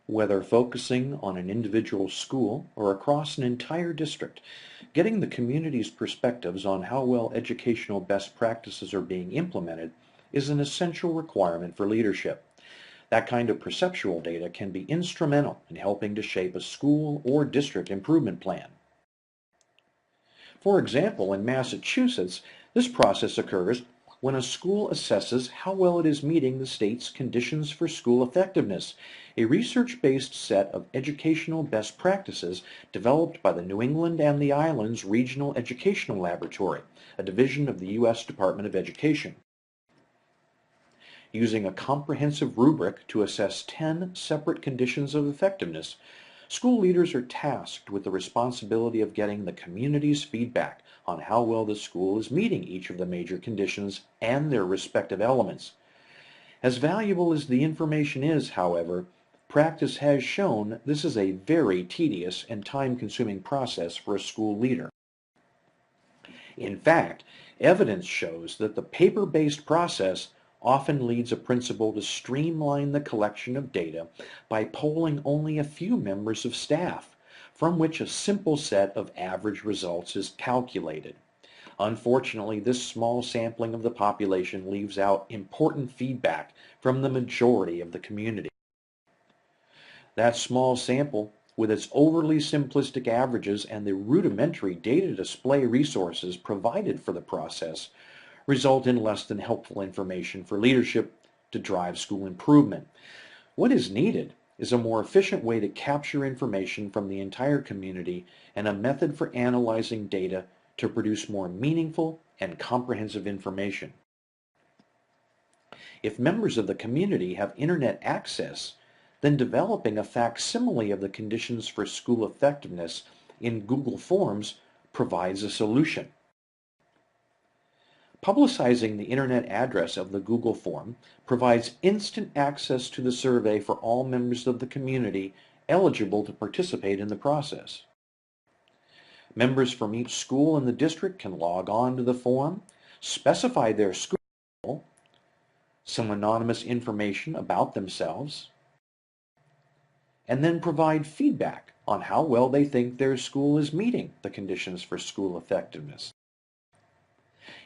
Whether focusing on an individual school or across an entire district, getting the community's perspectives on how well educational best practices are being implemented is an essential requirement for leadership. That kind of perceptual data can be instrumental in helping to shape a school or district improvement plan. For example, in Massachusetts, this process occurs when a school assesses how well it is meeting the state's conditions for school effectiveness, a research-based set of educational best practices developed by the New England and the Islands Regional Educational Laboratory, a division of the U.S. Department of Education. Using a comprehensive rubric to assess 10 separate conditions of effectiveness, school leaders are tasked with the responsibility of getting the community's feedback on how well the school is meeting each of the major conditions and their respective elements. As valuable as the information is, however, practice has shown this is a very tedious and time-consuming process for a school leader. In fact, evidence shows that the paper-based process often leads a principal to streamline the collection of data by polling only a few members of staff, from which a simple set of average results is calculated. Unfortunately, this small sampling of the population leaves out important feedback from the majority of the community. That small sample, with its overly simplistic averages and the rudimentary data display resources provided for the process, result in less than helpful information for leadership to drive school improvement. What is needed is a more efficient way to capture information from the entire community and a method for analyzing data to produce more meaningful and comprehensive information. If members of the community have internet access, then developing a facsimile of the conditions for school effectiveness in Google Forms provides a solution. Publicizing the internet address of the Google form provides instant access to the survey for all members of the community eligible to participate in the process. Members from each school in the district can log on to the form, specify their school, some anonymous information about themselves, and then provide feedback on how well they think their school is meeting the conditions for school effectiveness.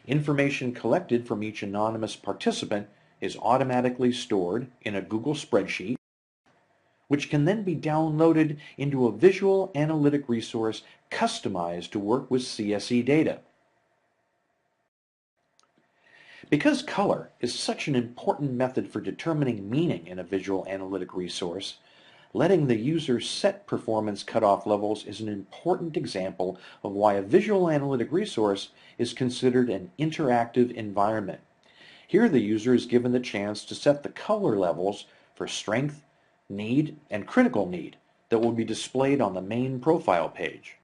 Information collected from each anonymous participant is automatically stored in a Google spreadsheet, which can then be downloaded into a visual analytic resource customized to work with CSE data. Because color is such an important method for determining meaning in a visual analytic resource, letting the user set performance cutoff levels is an important example of why a visual analytic resource is considered an interactive environment. Here the user is given the chance to set the color levels for strength, need, and critical need that will be displayed on the main profile page.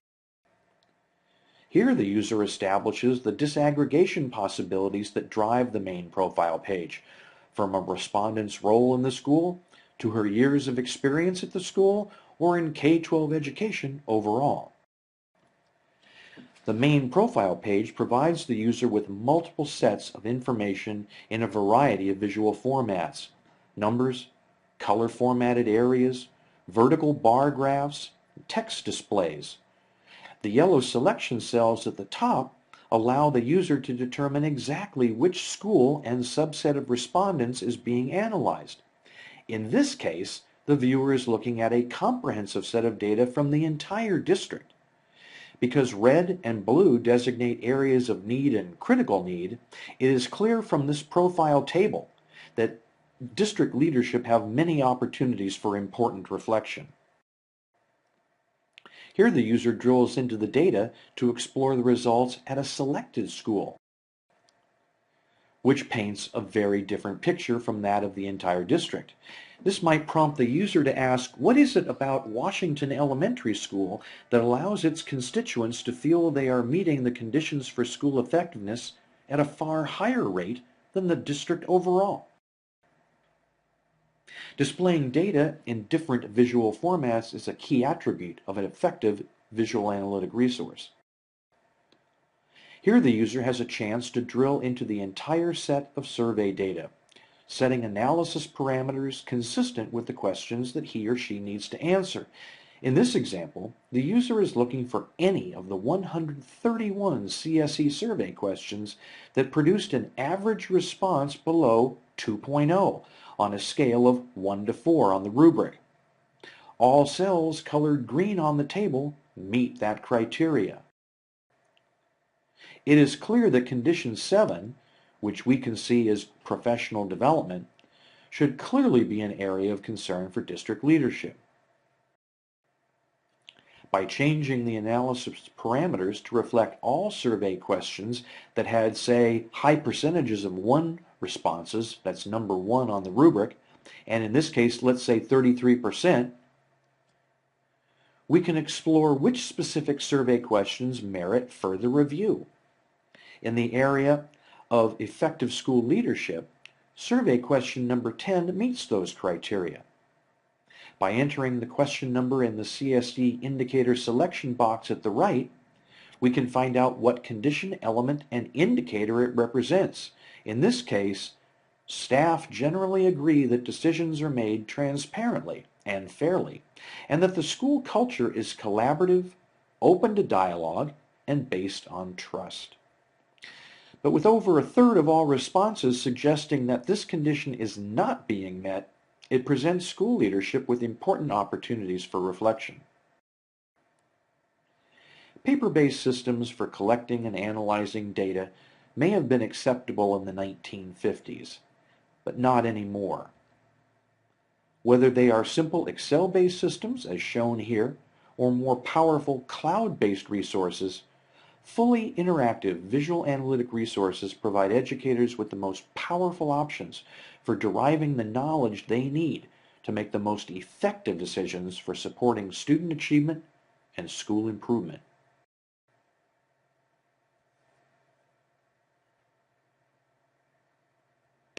Here the user establishes the disaggregation possibilities that drive the main profile page, from a respondent's role in the school to her years of experience at the school or in K-12 education overall. The main profile page provides the user with multiple sets of information in a variety of visual formats: numbers, color formatted areas, vertical bar graphs, text displays. The yellow selection cells at the top allow the user to determine exactly which school and subset of respondents is being analyzed. In this case, the viewer is looking at a comprehensive set of data from the entire district. Because red and blue designate areas of need and critical need, it is clear from this profile table that district leadership have many opportunities for important reflection. Here the user drills into the data to explore the results at a selected school, which paints a very different picture from that of the entire district. This might prompt the user to ask, what is it about Washington Elementary School that allows its constituents to feel they are meeting the conditions for school effectiveness at a far higher rate than the district overall? Displaying data in different visual formats is a key attribute of an effective visual analytic resource. Here the user has a chance to drill into the entire set of survey data, setting analysis parameters consistent with the questions that he or she needs to answer. In this example, the user is looking for any of the 131 CSE survey questions that produced an average response below 2.0 on a scale of 1 to 4 on the rubric. All cells colored green on the table meet that criteria. It is clear that condition 7, which we can see as professional development, should clearly be an area of concern for district leadership. By changing the analysis parameters to reflect all survey questions that had, say, high percentages of 1 responses, that's number 1 on the rubric, and in this case, let's say 33%, we can explore which specific survey questions merit further review. In the area of effective school leadership, survey question number 10 meets those criteria. By entering the question number in the CSE indicator selection box at the right, we can find out what condition, element, and indicator it represents. In this case, staff generally agree that decisions are made transparently and fairly, and that the school culture is collaborative, open to dialogue, and based on trust. But with over a third of all responses suggesting that this condition is not being met, it presents school leadership with important opportunities for reflection. Paper-based systems for collecting and analyzing data may have been acceptable in the 1950s, but not anymore. Whether they are simple Excel-based systems, as shown here, or more powerful cloud-based resources, fully interactive visual analytic resources provide educators with the most powerful options for deriving the knowledge they need to make the most effective decisions for supporting student achievement and school improvement.